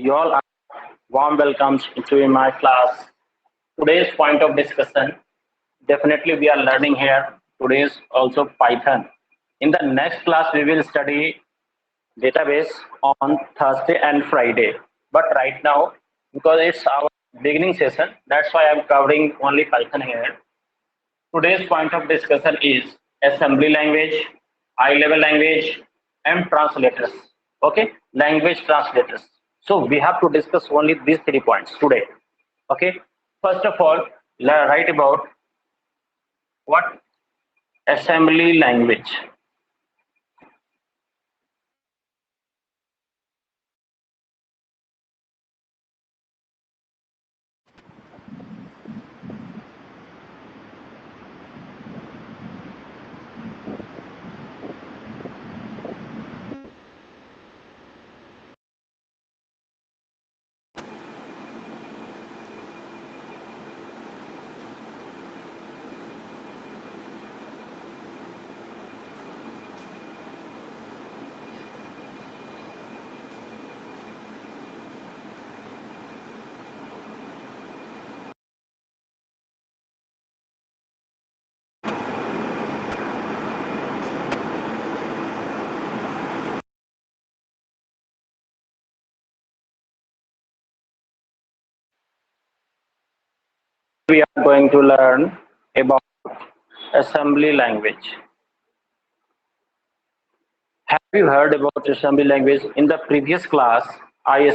You all are warm welcomes to my class. Today's point of discussion, definitely we are learning here. Today's also Python. In the next class, we will study database on Thursday and Friday. But right now, because it's our beginning session, that's why I'm covering only Python here. Today's point of discussion is assembly language, high level language, and translators. Okay, language translators. So we have to discuss only these 3 points today. Okay, first of all, write about what assembly language. We are going to learn about assembly language. Have you heard about assembly language? In the previous class, I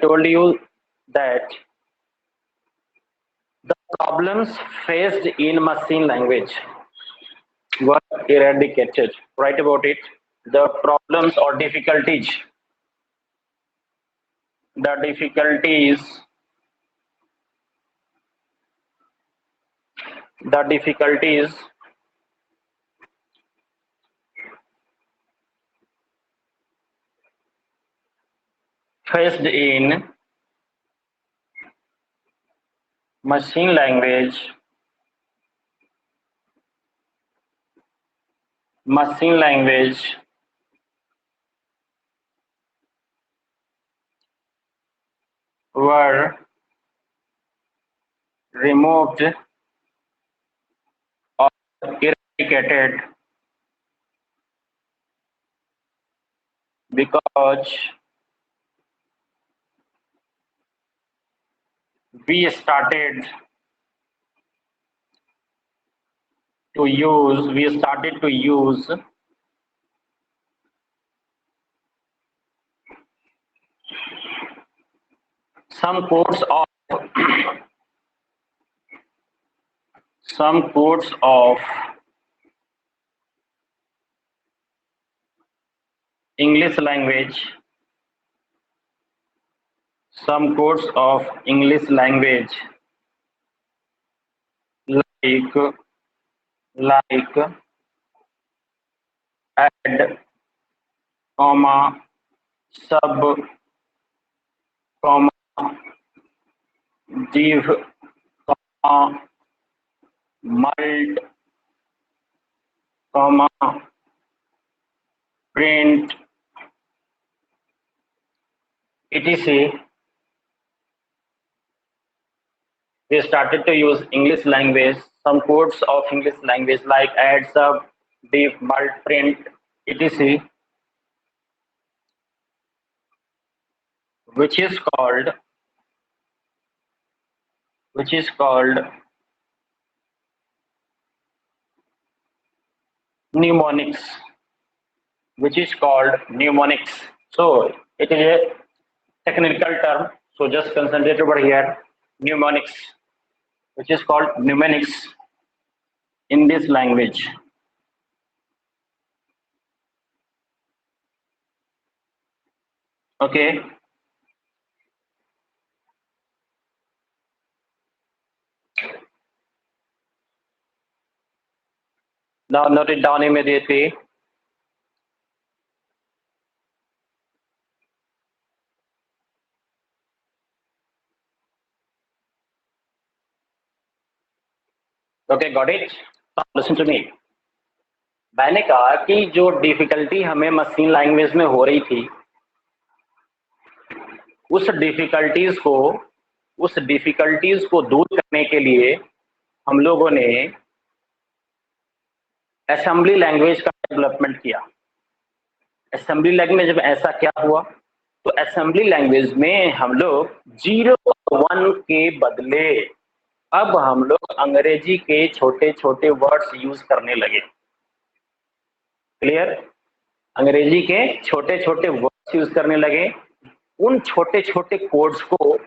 told you that the problems faced in machine language were eradicated. Write about it. The problems or difficulties, the difficulties, the difficulties faced in machine language were removed or eradicated because we started we started to use some codes of some codes of English language, some codes of English language like add, comma, sub, comma, div, comma, mult, comma, print, etc. We started to use English language, some codes of English language like add, sub, div, mult, print, etc. which is called mnemonics, So it is a technical term. So just concentrate over here. Mnemonics, which is called mnemonics in this language. Okay. Now note it down immediately. Okay, got it? Now listen to me. मैंने कहा कि जो difficulty हमें machine language में हो रही थी उस डिफिकल्टीज को दूर करने के लिए हम लोगों ने असेंबली लैंग्वेज का डेवलपमेंट किया। असेंबली लैंग्वेज में ऐसा क्या हुआ, तो असेंबली लैंग्वेज में हम लोग 0 और 1 के बदले अब हम लोग अंग्रेजी के छोटे छोटे वर्ड्स यूज करने लगे। क्लियर? अंग्रेजी के छोटे छोटे वर्ड्स यूज करने लगे। उन छोटे छोटे कोड्स को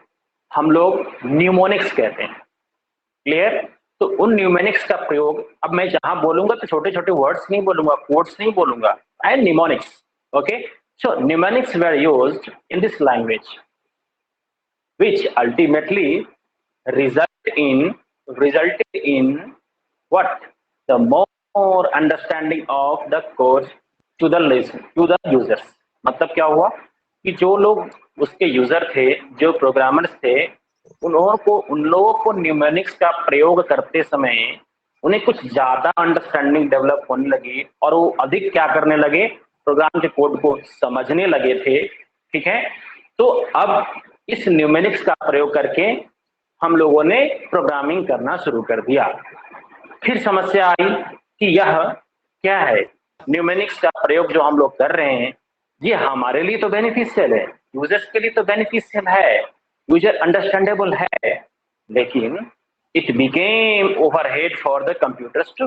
हम लोग न्यूमोनिक्स कहते हैं। क्लियर? तो उन न्यूमोनिक्स का प्रयोग, अब मैं जहां बोलूंगा तो छोटे छोटे वर्ड्स नहीं बोलूंगा, कोड्स नहीं बोलूंगा, and mnemonics. Okay, so mnemonics were used in this language which ultimately resulted in what? The more understanding of the course to the users। मतलब क्या हुआ कि जो लोग उसके यूजर थे, जो प्रोग्रामर्स थे, उन लोगों को न्यूमेरिक्स का प्रयोग करते समय उन्हें कुछ ज्यादा अंडरस्टैंडिंग डेवलप होने लगी और वो अधिक क्या करने लगे, प्रोग्राम के कोड को समझने लगे थे। ठीक है, तो अब इस न्यूमेरिक्स का प्रयोग करके हम लोगों ने प्रोग्रामिंग करना शुरू कर दिया। फिर समस्या आई कि यह क्या है, न्यूमेरिक्स का प्रयोग जो हम लोग कर रहे हैं ये हमारे लिए तो बेनिफिशियल है, यूजर्स के लिए तो बेनिफिशियल है, यूजर अंडरस्टैंडेबल है, लेकिन it became overhead for the computers too.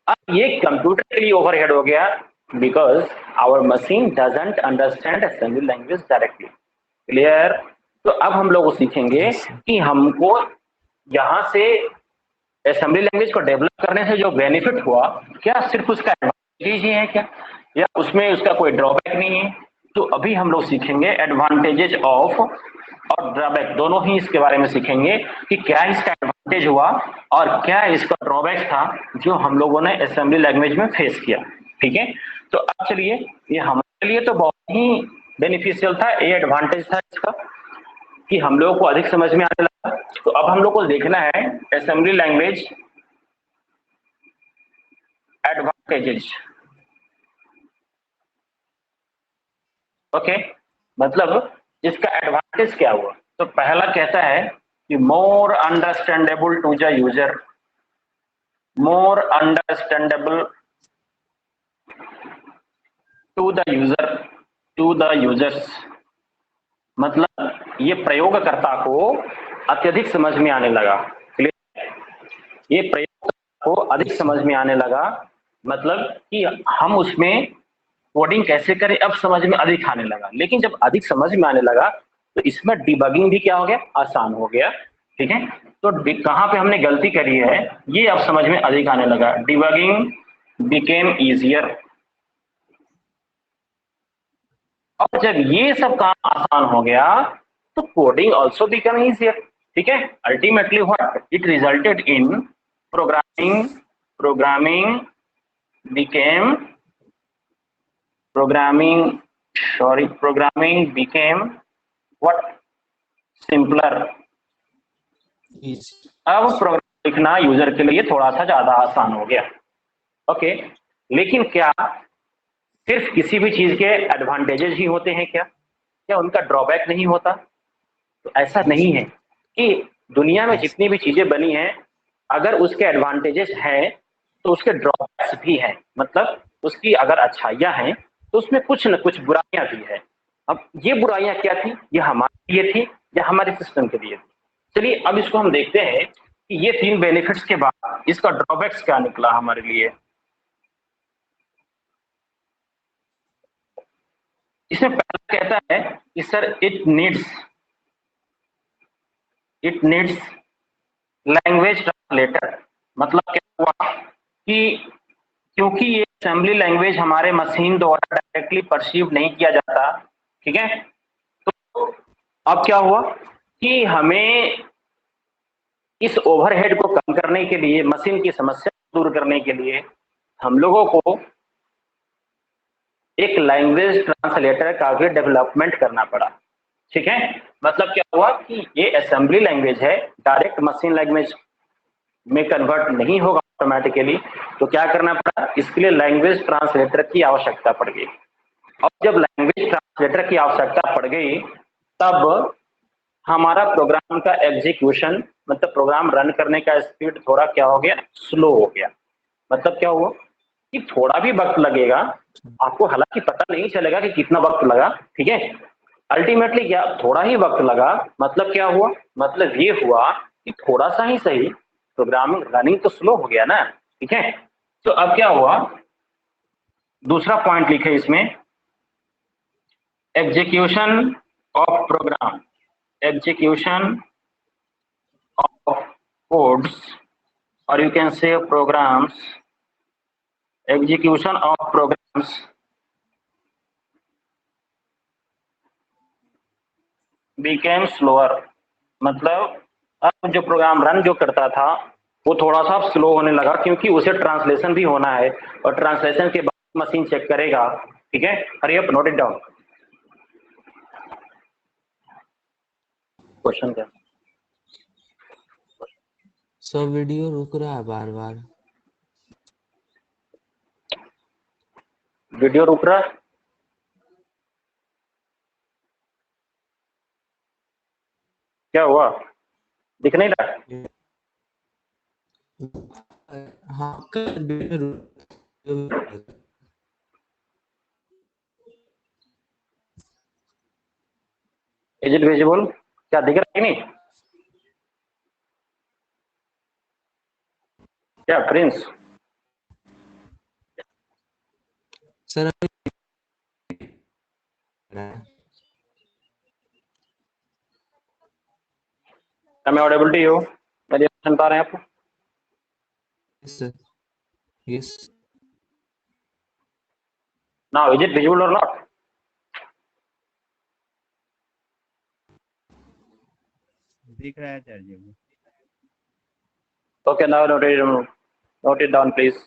अब ये कंप्यूटर के लिए ओवरहेड हो गया because our machine doesn't understand assembly language directly. Clear? तो अब हम लोग सीखेंगे कि हमको यहाँ से असेंबली लैंग्वेज को डेवलप करने से जो बेनिफिट हुआ, क्या सिर्फ उसका एडवांटेज ही है क्या, या उसमें उसका कोई ड्रॉबैक नहीं है। तो अभी हम लोग सीखेंगे एडवांटेजेस ऑफ और ड्रॉबैक, दोनों ही इसके बारे में सीखेंगे कि क्या इसका एडवांटेज हुआ और क्या इसका ड्रॉबैक था जो हम लोगों ने असेंबली लैंग्वेज में फेस किया। ठीक है, तो अब चलिए, ये हमारे लिए तो बहुत ही बेनिफिशियल था, ये एडवांटेज था इसका कि हम लोगों को अधिक समझ में आने लगा। तो अब हम लोग को देखना है असेंबली लैंग्वेज एडवांटेजेस। ओके, मतलब इसका एडवांटेज क्या हुआ, तो पहला कहता है कि more understandable to the user, more understandable to the users, मतलब ये प्रयोगकर्ता को अत्यधिक समझ में आने लगा। ये प्रयोगकर्ता को अधिक समझ में आने लगा, मतलब कि हम उसमें कोडिंग कैसे करें अब समझ में अधिक आने लगा। लेकिन जब अधिक समझ में आने लगा तो इसमें डिबगिंग भी क्या हो गया, आसान हो गया। ठीक है, तो कहां पे हमने गलती करी है ये अब समझ में अधिक आने लगा। डिबगिंग बिकेम इजियर, और जब ये सब काम आसान हो गया तो कोडिंग ऑल्सो बिकम इजियर। ठीक है, ultimately what it resulted in programming became programming became what? Simpler। अब प्रोग्राम लिखना यूजर के लिए थोड़ा सा ज्यादा आसान हो गया। ओके, लेकिन क्या सिर्फ किसी भी चीज के एडवांटेजेस ही होते हैं क्या उनका ड्रॉबैक नहीं होता? तो ऐसा नहीं है कि दुनिया में जितनी भी चीजें बनी हैं अगर उसके एडवांटेजेस हैं तो उसके ड्रॉबैक्स भी हैं। मतलब उसकी अगर अच्छाइयां हैं तो उसमें कुछ न कुछ बुराइयां भी है। अब ये बुराइयां क्या थी, ये हमारे लिए थी या हमारे सिस्टम के लिए थी? चलिए अब इसको हम देखते हैं कि ये 3 बेनिफिट्स के बाद इसका ड्रॉबैक्स क्या निकला हमारे लिए। इसमें पहला कहता है कि sir it needs language translator. मतलब क्या हुआ कि क्योंकि ये असेंबली लैंग्वेज हमारे मशीन द्वारा डायरेक्टली परसीव नहीं किया जाता। ठीक है, तो अब क्या हुआ कि हमें इस ओवरहेड को कम करने के लिए, मशीन की समस्या दूर करने के लिए हम लोगों को एक लैंग्वेज ट्रांसलेटर का भी डेवलपमेंट करना पड़ा। ठीक है, मतलब क्या हुआ कि ये असेंबली लैंग्वेज है, डायरेक्ट मशीन लैंग्वेज में कन्वर्ट नहीं होगा ऑटोमेटिकली, तो क्या करना पड़ा, इसके लिए लैंग्वेज ट्रांसलेटर की आवश्यकता पड़ गई। और जब लैंग्वेज ट्रांसलेटर की आवश्यकता पड़ गई तब हमारा प्रोग्राम का एग्जीक्यूशन मतलब प्रोग्राम रन करने का स्पीड थोड़ा क्या हो गया, स्लो हो गया। मतलब क्या हुआ कि थोड़ा भी वक्त लगेगा आपको, हालांकि पता नहीं चलेगा कि कितना वक्त लगा, ठीक है। अल्टीमेटली क्या, थोड़ा ही वक्त लगा, मतलब क्या हुआ, मतलब ये हुआ कि थोड़ा सा ही सही प्रोग्रामिंग रनिंग तो स्लो हो गया ना, ठीक है। तो अब क्या हुआ, दूसरा पॉइंट लिखे इसमें, execution of program, execution of codes, or you can say programs, execution of programs became slower। मतलब अब जो प्रोग्राम रन जो करता था वो थोड़ा सा स्लो होने लगा, क्योंकि उसे ट्रांसलेशन भी होना है और ट्रांसलेशन के बाद मशीन चेक करेगा, ठीक है। Hurry up, note it down. Question क्या सर? वीडियो रुक रहा है बार बार। वीडियो रुक रहा है, क्या हुआ, दिख नहीं रहा? हाँ, वीडियो रुक। इज इट विजिबल, क्या दिख रहा है नहीं? क्या Prince? Sir Am I audible to you? मेरी आवाज सुन पा रहे हैं आप? Sir yes. Now is it visible or not? दिख रहा है sir ji. Okay, now note it down please.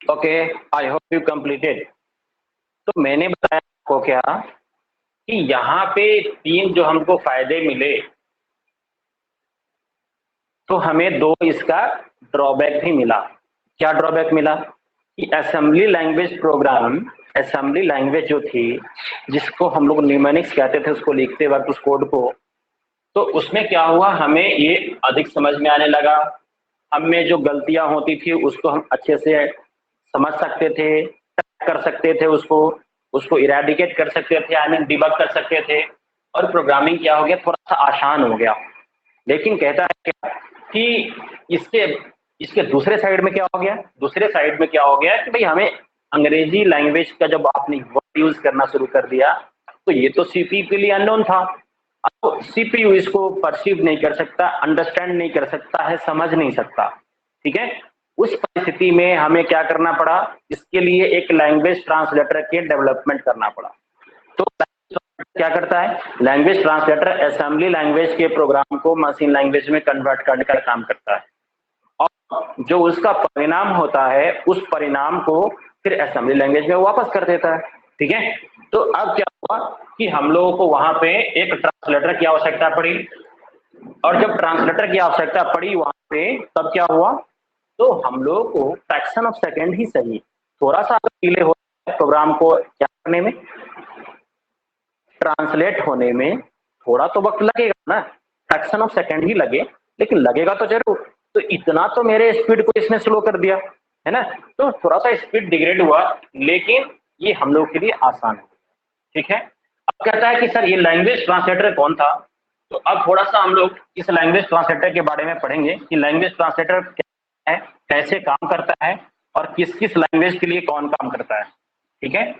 Okay, I hope you completed. तो मैंने बताया आपको क्या कि यहाँ पे तीन जो हमको फायदे मिले, तो हमें दो इसका ड्रॉबैक भी मिला। क्या ड्रॉबैक मिला कि assembly language program, assembly language जो थी जिसको हम लोग न्यूमेरिक्स कहते थे, उसको लिखते वक्त उस कोड को, तो उसमें क्या हुआ, हमें ये अधिक समझ में आने लगा। हमें जो गलतियां होती थी उसको हम अच्छे से समझ सकते थे, कर सकते थे, उसको उसको इरेडिकेट कर सकते थे, आई मीन डिबग कर सकते थे, और प्रोग्रामिंग क्या हो गया, थोड़ा सा आसान हो गया। लेकिन कहता है क्या कि इसके इसके दूसरे साइड में क्या हो गया, दूसरे साइड में क्या हो गया कि भाई हमें अंग्रेजी लैंग्वेज का जब आपने वर्ड यूज करना शुरू कर दिया, तो ये तो सीपीयू के लिए अननोन था। अब सीपीयू इसको परसीव नहीं कर सकता, अंडरस्टैंड नहीं कर सकता है, समझ नहीं सकता, ठीक है। उस परिस्थिति में हमें क्या करना पड़ा, इसके लिए एक लैंग्वेज ट्रांसलेटर के डेवलपमेंट करना पड़ा। तो क्या करता है, लैंग्वेज ट्रांसलेटर असेंबली लैंग्वेज के प्रोग्राम को मशीन लैंग्वेज में कन्वर्ट करने का काम करता है, और जो उसका परिणाम होता है उस परिणाम को फिर असेंबली लैंग्वेज में वापस कर देता है, ठीक है। तो अब क्या हुआ कि हम लोगों को वहां पे एक ट्रांसलेटर की आवश्यकता पड़ी, और जब ट्रांसलेटर की आवश्यकता पड़ी वहां पे, तब क्या हुआ, तो हम लोगों को फ्रैक्शन ऑफ सेकेंड ही सही, थोड़ा सा डिले हो प्रोग्राम को क्या करने में, ट्रांसलेट होने में थोड़ा तो वक्त लगेगा ना, फ्रैक्शन ऑफ सेकेंड ही लगे, लेकिन लगेगा तो जरूर। तो इतना तो मेरे स्पीड को इसने स्लो कर दिया है ना, तो थोड़ा सा स्पीड डिग्रेड हुआ, लेकिन ये हम लोग के लिए आसान है, ठीक है। अब कहता है कि सर ये लैंग्वेज ट्रांसलेटर कौन था, तो अब थोड़ा सा हम लोग इस लैंग्वेज ट्रांसलेटर के बारे में पढ़ेंगे कि लैंग्वेज ट्रांसलेटर क्या है, कैसे काम करता है, और किस किस लैंग्वेज के लिए कौन काम करता है, ठीक है।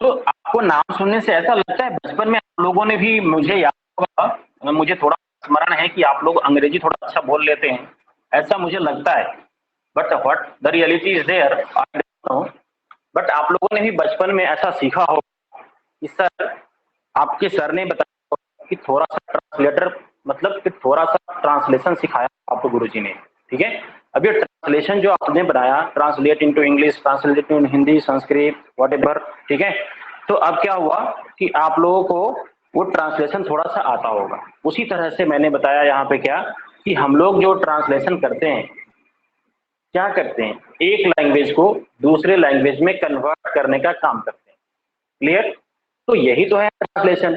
तो आपको नाम सुनने से ऐसा लगता है बचपन में आप लोगों ने भी, मुझे याद होगा, मुझे थोड़ा स्मरण है कि आप लोग अंग्रेजी थोड़ा अच्छा बोल लेते हैं, ऐसा मुझे लगता है। But what the reality is there I don't know. But आप लोगों ने भी बचपन में ऐसा सीखा हो कि सर आपके सर ने बताया कि थोड़ा सा ट्रांसलेटर मतलब कि थोड़ा सा ट्रांसलेशन सिखाया आपको गुरुजी ने, ठीक है। अब ये ट्रांसलेशन जो आपने बनाया, translate into English, translate into Hindi, Sanskrit, whatever, ठीक है। तो अब क्या हुआ कि आप लोगों को वो ट्रांसलेशन थोड़ा सा आता होगा। उसी तरह से मैंने बताया यहाँ पे क्या कि हम लोग जो ट्रांसलेशन करते हैं, क्या करते हैं, एक लैंग्वेज को दूसरे लैंग्वेज में कन्वर्ट करने का काम करते हैं। क्लियर? तो यही तो है ट्रांसलेशन।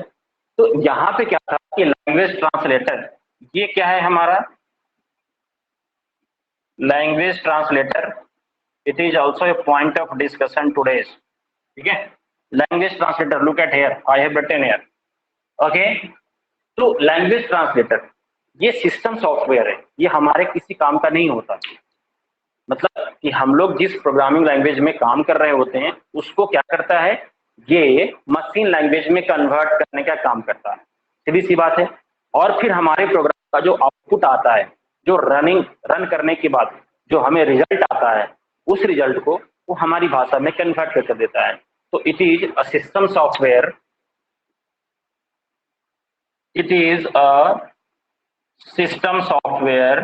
तो यहाँ पे क्या था कि लैंग्वेज ट्रांसलेटर, ये क्या है हमारा language translator, it is also a point of discussion today, ठीक है। Language translator, look at here, I have written here, okay. तो लैंग्वेज ट्रांसलेटर ये सिस्टम सॉफ्टवेयर है, ये हमारे किसी काम का नहीं होता। मतलब कि हम लोग जिस प्रोग्रामिंग लैंग्वेज में काम कर रहे होते हैं उसको क्या करता है, ये मशीन लैंग्वेज में कन्वर्ट करने का काम करता है, सीधी सी बात है। और फिर हमारे प्रोग्राम का जो आउटपुट आता है, जो रन करने के बाद जो हमें रिजल्ट आता है, उस रिजल्ट को वो हमारी भाषा में कन्वर्ट कर देता है। तो it is a system software, it is a system software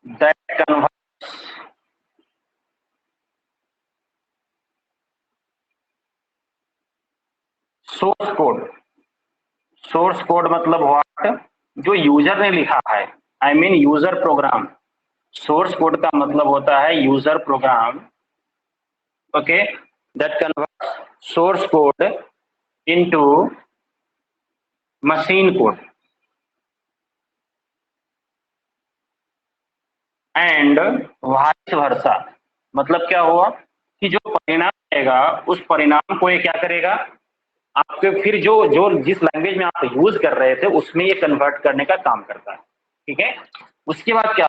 that converts source code मतलब व्हाट, जो यूजर ने लिखा है, I mean user program. Source code का मतलब होता है user program, okay, that converts source code into machine code and vice versa. मतलब क्या हुआ कि जो परिणाम आएगा उस परिणाम को ये क्या करेगा, आपके फिर जो जो जिस लैंग्वेज में आप यूज कर रहे थे उसमें ये कन्वर्ट करने का काम करता है, ठीक है। उसके बाद क्या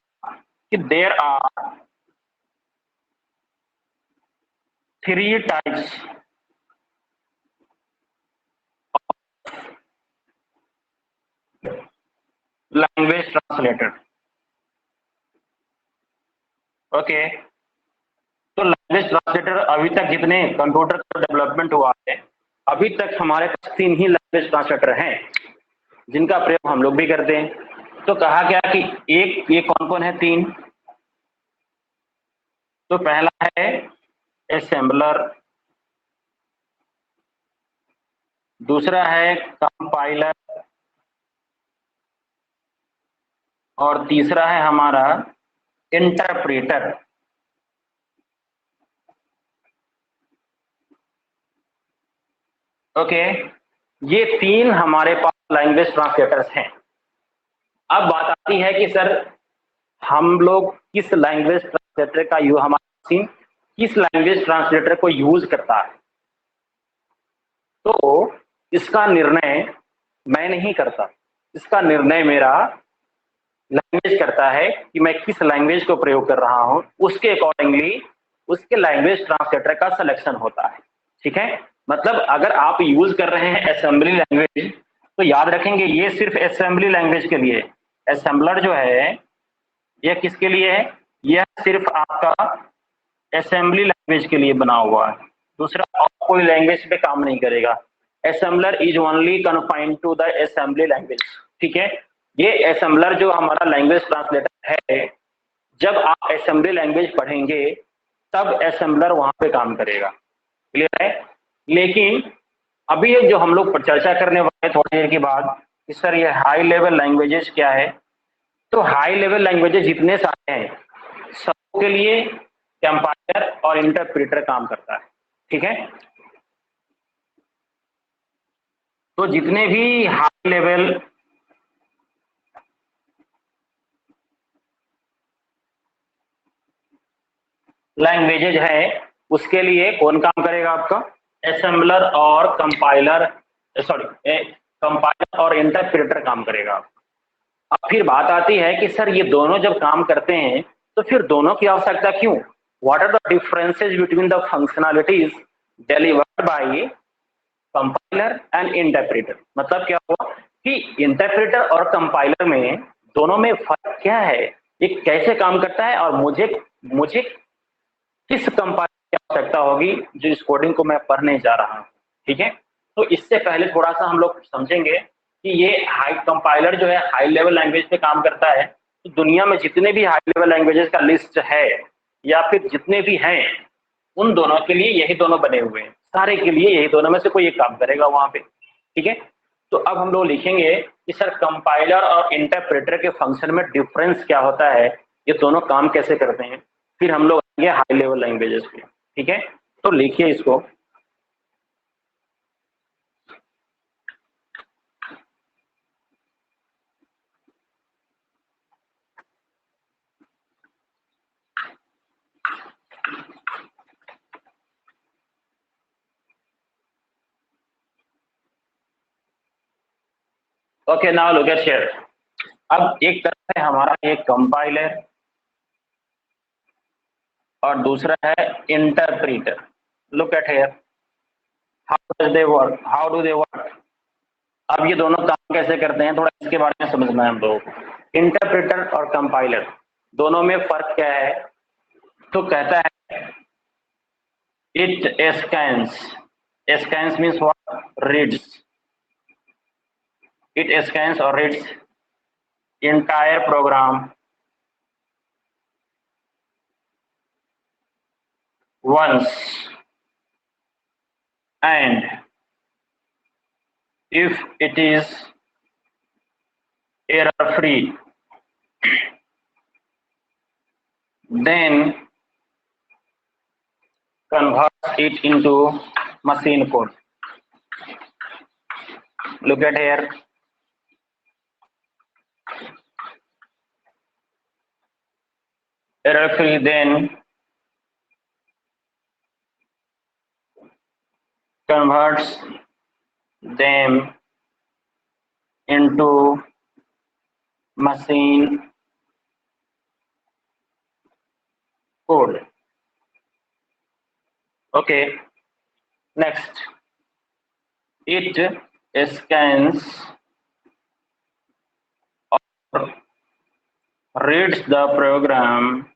कि there are 3 types language translator, okay. तो लैंग्वेज ट्रांसलेटर अभी तक जितने कंप्यूटर का डेवलपमेंट हुआ है, अभी तक हमारे पास 3 ही लैंग्वेज ट्रांसलेटर हैं जिनका प्रयोग हम लोग भी करते हैं। तो कहा गया कि एक ये कौन कौन है, 3। तो पहला है असेंबलर, दूसरा है कंपाइलर, और तीसरा है हमारा इंटरप्रेटर। ओके, ये 3 हमारे पास लैंग्वेज ट्रांसलेटर्स हैं। अब बात आती है कि सर हम लोग किस लैंग्वेज ट्रांसलेटर का यूज, हमारा मशीन किस लैंग्वेज ट्रांसलेटर को यूज करता है। तो इसका निर्णय मैं नहीं करता, इसका निर्णय मेरा लैंग्वेज करता है कि मैं किस लैंग्वेज को प्रयोग कर रहा हूं, उसके अकॉर्डिंगली उसके लैंग्वेज ट्रांसलेटर का सिलेक्शन होता है, ठीक है। मतलब अगर आप यूज कर रहे हैं असेंबली लैंग्वेज, तो याद रखेंगे ये सिर्फ असेंबली लैंग्वेज के लिए। असेंबलर जो है ये किसके लिए है, यह सिर्फ आपका असेंबली लैंग्वेज के लिए बना हुआ है, दूसरा और कोई लैंग्वेज पे काम नहीं करेगा। Assembler is only confined to the assembly language, ठीक है। ये असेंबलर जो हमारा लैंग्वेज ट्रांसलेटर है, जब आप असेंबली लैंग्वेज पढ़ेंगे तब असेंबलर वहां पे काम करेगा, क्लियर है। लेकिन अभी ये जो हम लोग चर्चा करने वाले थोड़ी देर के बाद कि सर ये हाई लेवल लैंग्वेजेस क्या है, तो हाई लेवल लैंग्वेजेस जितने सारे हैं सबके लिए कंपाइलर और इंटरप्रेटर काम करता है, ठीक है। तो जितने भी हाई लेवल लैंग्वेजेज है उसके लिए कौन काम करेगा, आपका असेंबलर और कंपाइलर, सॉरी कंपाइलर और इंटरप्रेटर काम करेगा। अब फिर बात आती है कि सर ये दोनों जब काम करते हैं तो फिर दोनों की आवश्यकता क्यों, what are the differences between the functionalities delivered by compiler and interpreter. मतलब क्या हुआ कि इंटरप्रेटर और कंपाइलर में दोनों में फर्क क्या है, ये कैसे काम करता है, और मुझे किस कंपाइलर की आवश्यकता होगी जो इस कोडिंग को मैं पढ़ने जा रहा हूँ। ठीक है, तो इससे पहले थोड़ा सा हम लोग समझेंगे कि ये हाई कंपाइलर जो है हाई लेवल लैंग्वेज पे काम करता है। तो दुनिया में जितने भी हाई लेवल लैंग्वेजेस का लिस्ट है या फिर जितने भी हैं, उन दोनों के लिए यही दोनों बने हुए हैं, सारे के लिए यही दोनों में से कोई एक काम करेगा वहां पे। ठीक है, तो अब हम लोग लिखेंगे कि सर कंपाइलर और इंटरप्रेटर के फंक्शन में डिफरेंस क्या होता है, ये दोनों काम कैसे करते हैं, फिर हम लोग आएंगे हाई लेवल लैंग्वेजेस पे। ठीक है, तो लिखिए इसको। Okay, now look at here. अब एक तरफ है हमारा एक कंपाइलर और दूसरा है interpreter. Look at here, how do they work, how do they work. अब ये दोनों काम कैसे करते हैं, थोड़ा इसके बारे में समझना है हम लोग। इंटरप्रेटर और कंपाइलर दोनों में फर्क क्या है, तो कहता है it scans, scans means what, reads, it scans or reads entire program once, and if it is error free, then converts it into machine code. Look at here, error free, then converts them into machine code. Okay, next, it scans or reads the program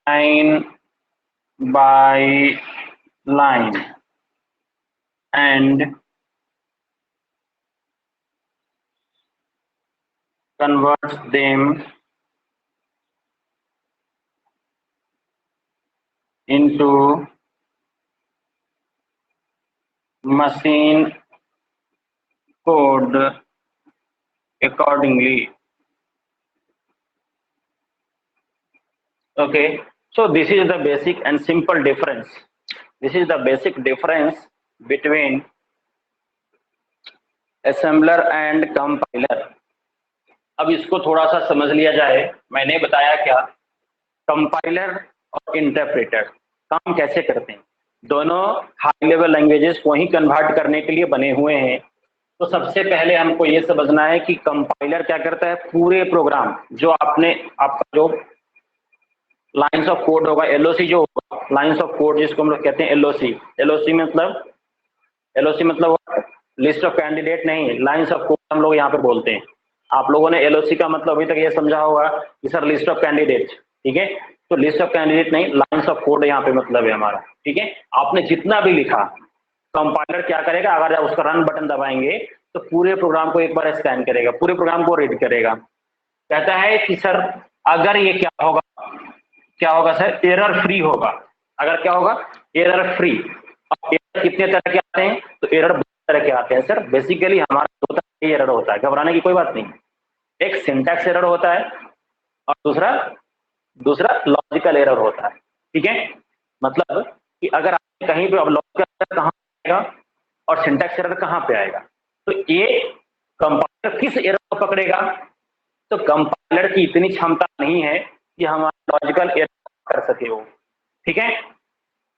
line by line and converts them into machine code accordingly. Okay, so this is the basic and simple difference. This is the basic difference between assembler and compiler. अब इसको थोड़ा सा समझ लिया जाए। मैंने बताया क्या, कंपाइलर और इंटरप्रेटर काम कैसे करते हैं। दोनों हाई लेवल लैंग्वेजेस को ही कन्वर्ट करने के लिए बने हुए हैं। तो सबसे पहले हमको ये समझना है कि कंपाइलर क्या करता है, पूरे प्रोग्राम जो आपका जो लाइंस ऑफ कोड होगा, एलओसी जो होगा, लाइंस ऑफ कोड जिसको हम लोग कहते हैं एलओसी। एलओसी मतलब लिस्ट ऑफ कैंडिडेट नहीं, लाइंस ऑफ कोड हम लोग यहाँ पे बोलते हैं। आप लोगों ने एलओसी का मतलब अभी तक ये समझा होगा कि सर लिस्ट ऑफ कैंडिडेट। ठीक है, तो लिस्ट ऑफ कैंडिडेट नहीं, लाइंस ऑफ कोड यहाँ पे मतलब है हमारा। ठीक है, आपने जितना भी लिखा, कंपाइलर क्या करेगा, अगर उसका रन बटन दबाएंगे तो पूरे प्रोग्राम को एक बार स्कैन करेगा, पूरे प्रोग्राम को रीड करेगा। कहता है कि सर अगर ये क्या होगा सर, एरर फ्री होगा। अगर क्या होगा, एरर फ्री। अब एरर कितने तरह के आते हैं, तो एरर दो तरह के आते हैं सर। बेसिकली हमारा दो तरह के एरर होता है, घबराने की कोई बात नहीं। एक सिंटैक्स एरर होता है और दूसरा लॉजिकल एरर होता है। ठीक है, मतलब कि अगर आप कहीं पे, अब लॉजिकल एरर कहाँ आएगा और सिंटैक्स एरर कहाँ पे आएगा, तो ये कंपाइलर किस एरर को पकड़ेगा, तो कंपाइलर की इतनी क्षमता नहीं है कि हमारा लॉजिकल एरर कर सके वो। ठीक है,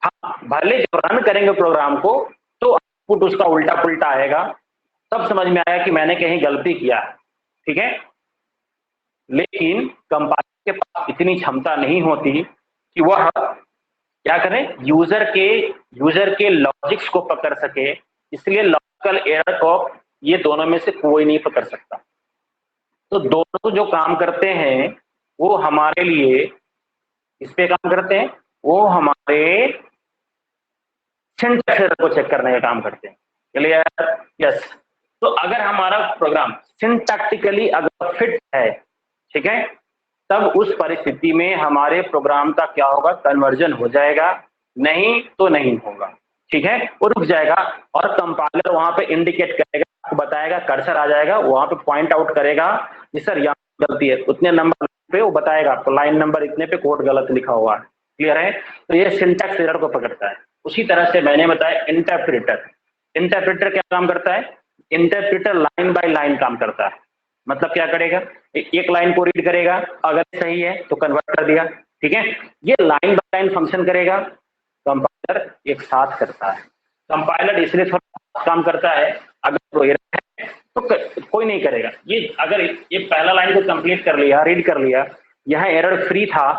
हाँ, भले जब रन करेंगे प्रोग्राम को तो आउटपुट उसका उल्टा पुल्टा आएगा, तब समझ में आएगा कि मैंने कहीं गलती किया है। ठीक है, लेकिन कंपाइलर के पास इतनी क्षमता नहीं होती कि वह क्या करें, यूजर के लॉजिक्स को पकड़ सके। इसलिए लॉजिकल एरर को ये दोनों में से कोई नहीं पकड़ सकता। तो दोनों जो काम करते हैं वो हमारे लिए इस पे काम करते हैं, वो हमारे सिंटैक्स एरर को चेक करने का काम करते हैं। क्लियर? यस। तो अगर हमारा प्रोग्राम सिंटैक्टिकली अगर फिट है, ठीक है, तब उस परिस्थिति में हमारे प्रोग्राम का क्या होगा, कन्वर्जन हो जाएगा, नहीं तो नहीं होगा, ठीक है, वो रुक जाएगा और कंपाइलर वहां पे इंडिकेट करेगा, आपको बताएगा, कर्सर आ जाएगा, वहां पे पॉइंट आउट करेगा कि सर यहाँ गलती है, उतने नंबर पे वो बताएगा आपको, लाइन नंबर इतने पे कोड गलत लिखा हुआ है। क्लियर है? तो ये सिंटैक्स एरर को पकड़ता है। उसी तरह से मैंने बताया इंटरप्रेटर, इंटरप्रेटर क्या काम करता है, इंटरप्रेटर लाइन बाय लाइन काम करता है। मतलब क्या करेगा, एक लाइन को रीड करेगा, अगर सही है तो कन्वर्ट कर दिया, ठीक है, ये लाइन बाय लाइन फंक्शन करेगा, कंपाइलर एक साथ करता है। कंपाइलर इसलिए थोड़ा काम करता है, अगर कोई एरर है तो कोई नहीं करेगा, ये अगर ये पहला लाइन को कंप्लीट कर लिया, रीड कर लिया, यहाँ एरर फ्री था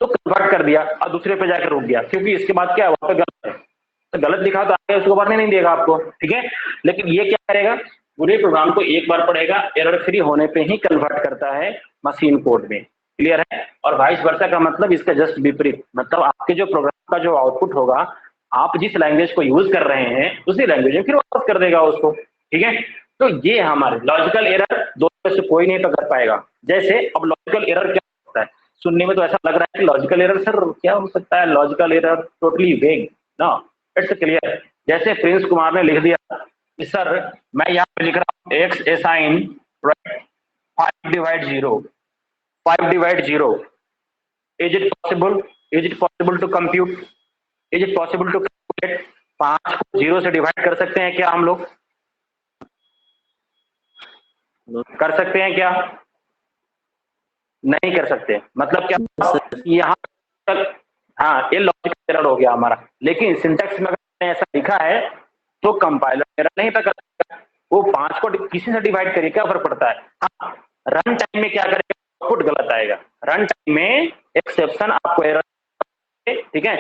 तो कन्वर्ट कर दिया और दूसरे पे जाकर रुक गया, क्योंकि इसके बाद क्या वहां पे गलत है, तो गलत लिखा तो आगे उसको भरने नहीं देगा आपको, ठीक है। लेकिन ये क्या करेगा, पूरे प्रोग्राम को एक बार पढ़ेगा, एरर फ्री होने पे ही कन्वर्ट करता है मशीन कोड में। क्लियर है? और वाइस वर्सा का मतलब इसका जस्ट विपरीत, मतलब आपके जो प्रोग्राम का जो आउटपुट होगा, आप जिस लैंग्वेज को यूज कर रहे हैं उसी लैंग्वेज में फिर वापस कर देगा उसको, ठीक है। तो ये हमारे लॉजिकल एरर दोनों में से कोई नहीं पकड़ पाएगा। जैसे अब लॉजिकल एरर क्या होता है, सुनने में तो ऐसा लग रहा है कि लॉजिकल एरर सर क्या हो सकता है, लॉजिकल एरर टोटली वेग ना, इट्स क्लियर। जैसे प्रिंस कुमार ने लिख दिया कि सर मैं यहाँ पे लिख रहा हूँ X assign 5/0, 5/0, is it possible, is it possible to compute, is it possible to calculate, 5 को 0 से डिवाइड कर सकते हैं क्या हम लोग, कर सकते हैं क्या, नहीं कर सकते। मतलब क्या, यहाँ तक हाँ ये लॉजिकल एरर हो गया हमारा, लेकिन सिंटैक्स में अगर ऐसा लिखा है तो कंपाइलर एरर नहीं पकड़ सकता, वो 5 को किसी से डिवाइड करिए, क्या फर्क पड़ता है। हाँ, रन टाइम में क्या करेगा, आउटपुट गलत आएगा, रन टाइम में एक्सेप्शन आपको एरर, ठीक है,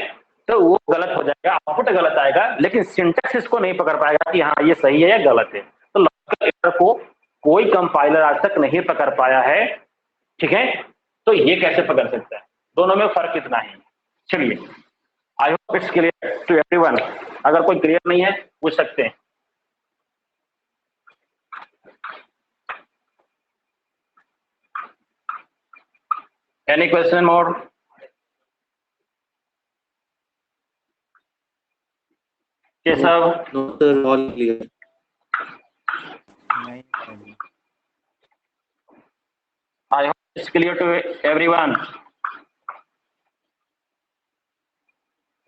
तो वो गलत हो जाएगा, आउटपुट गलत आएगा, लेकिन सिंटैक्स इसको नहीं पकड़ पाएगा कि हाँ ये सही है या गलत है। तो लॉजिकल एरर को कोई कंपाइलर आज तक नहीं पकड़ पाया है, ठीक है। तो ये कैसे पकड़ सकता है, दोनों में फर्क इतना ही। चलिए, I hope it's clear to everyone. अगर कोई क्लियर नहीं है पूछ सकते हैं। Any question more? Keshav? No sir, all clear. नहीं sir. I hope it's clear to everyone.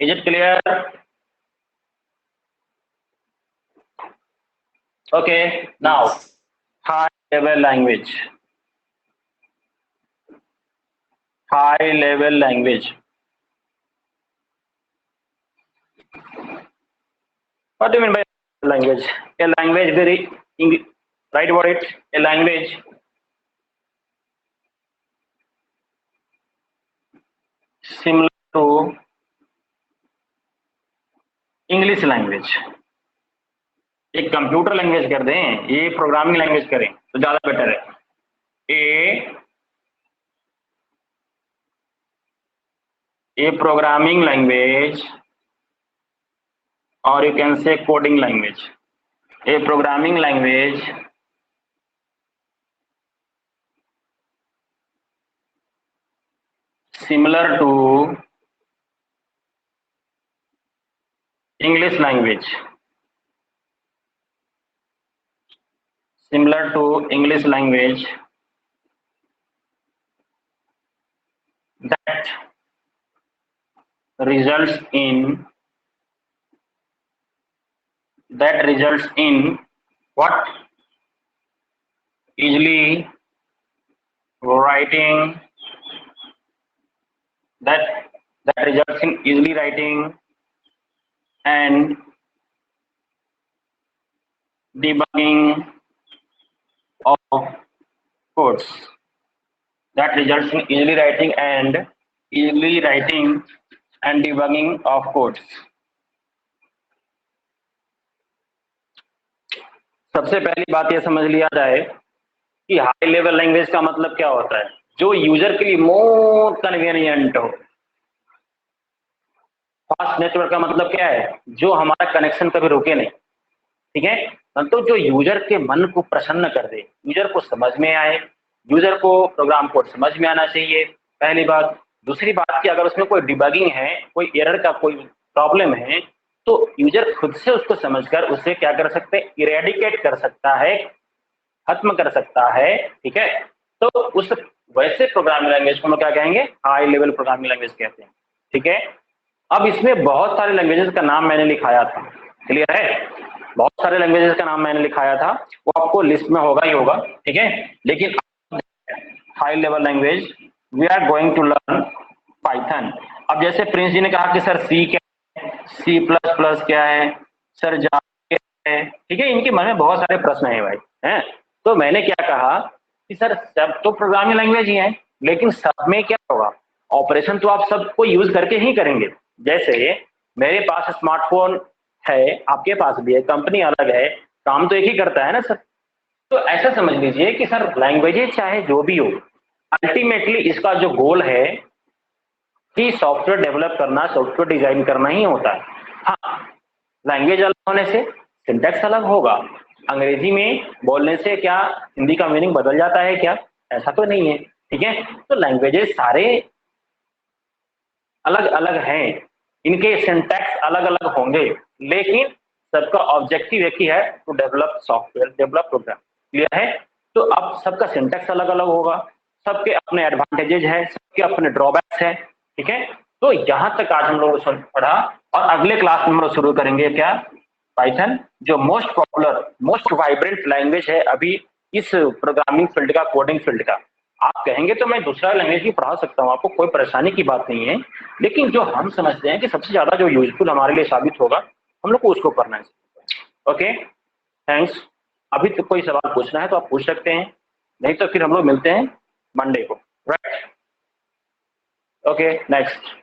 Is it clear? Okay, now high level language. High level language. What do you mean by language? A language very right about it. A language similar to English language. एक computer language कर दें, ये programming language करें तो ज्यादा better है। A programming language और you can say coding language. A programming language similar to English language, similar to English language that results in what, easily writing, that results in easily writing and debugging of codes, that results in easily writing and debugging of codes. सबसे पहली बात यह समझ लिया जाए कि high level language का मतलब क्या होता है। जो यूजर के लिए मोर कन्वीनियंट हो। फास्ट नेटवर्क का मतलब क्या है, जो हमारा कनेक्शन कभी रुके नहीं, ठीक है, तो जो यूजर के मन को प्रसन्न कर दे, यूजर को समझ में आए, यूजर को प्रोग्राम कोड समझ में आना चाहिए, पहली बात। दूसरी बात कि अगर उसमें कोई डिबगिंग है, कोई एरर का कोई प्रॉब्लम है, तो यूजर खुद से उसको समझकर उसे क्या कर सकते हैं, इरेडिकेट कर सकता है, खत्म कर सकता है, ठीक है। तो उस वैसे प्रोग्रामिंग लैंग्वेज को हम क्या कहेंगे, हाई लेवल प्रोग्रामिंग लैंग्वेज कहते हैं, ठीक है। अब इसमें बहुत सारे लैंग्वेजेस का नाम मैंने लिखाया था, क्लियर है, बहुत सारे लैंग्वेजेस का नाम मैंने लिखाया था, वो आपको लिस्ट में होगा ही होगा, ठीक है। लेकिन high level language we are going to learn Python. अब जैसे प्रिंस जी ने कहा कि सर सी क्या है, सी प्लस प्लस क्या है, सर जावा क्या है, ठीक है, इनके मन में बहुत सारे प्रश्न हैं भाई, हैं। तो मैंने क्या कहा कि सर सब तो प्रोग्रामिंग लैंग्वेज ही है, लेकिन सब में क्या होगा, ऑपरेशन तो आप सबको यूज करके ही करेंगे। जैसे मेरे पास स्मार्टफोन है, आपके पास भी है, कंपनी अलग है, काम तो एक ही करता है ना सर। तो ऐसा समझ लीजिए कि सर लैंग्वेजेस चाहे जो भी हो, अल्टीमेटली इसका जो गोल है कि सॉफ्टवेयर डेवलप करना, सॉफ्टवेयर डिजाइन करना ही होता है। हाँ, लैंग्वेज अलग होने से सिंटैक्स अलग होगा, अंग्रेजी में बोलने से क्या हिंदी का मीनिंग बदल जाता है क्या, ऐसा तो नहीं है, ठीक है। तो लैंग्वेजेस सारे अलग अलग हैं, इनके सिंटैक्स अलग अलग होंगे, लेकिन सबका ऑब्जेक्टिव एक ही है, to develop software, develop program, clear है। तो अब सबका सिंटैक्स अलग अलग होगा, सबके अपने एडवांटेजेस है, सबके अपने ड्रॉबैक्स है, ठीक है। तो यहां तक आज हम लोग पढ़ा, और अगले क्लास में हम लोग शुरू करेंगे क्या, पाइथन, जो most popular most vibrant language है अभी इस प्रोग्रामिंग फील्ड का, कोडिंग फील्ड का। आप कहेंगे तो मैं दूसरा लैंग्वेज भी पढ़ा सकता हूँ, आपको कोई परेशानी की बात नहीं है, लेकिन जो हम समझते हैं कि सबसे ज्यादा जो यूजफुल हमारे लिए साबित होगा, हम लोग को उसको करना है। Okay, thanks. अभी तो कोई सवाल पूछना है तो आप पूछ सकते हैं, नहीं तो फिर हम लोग मिलते हैं मंडे को, राइट। Okay, next.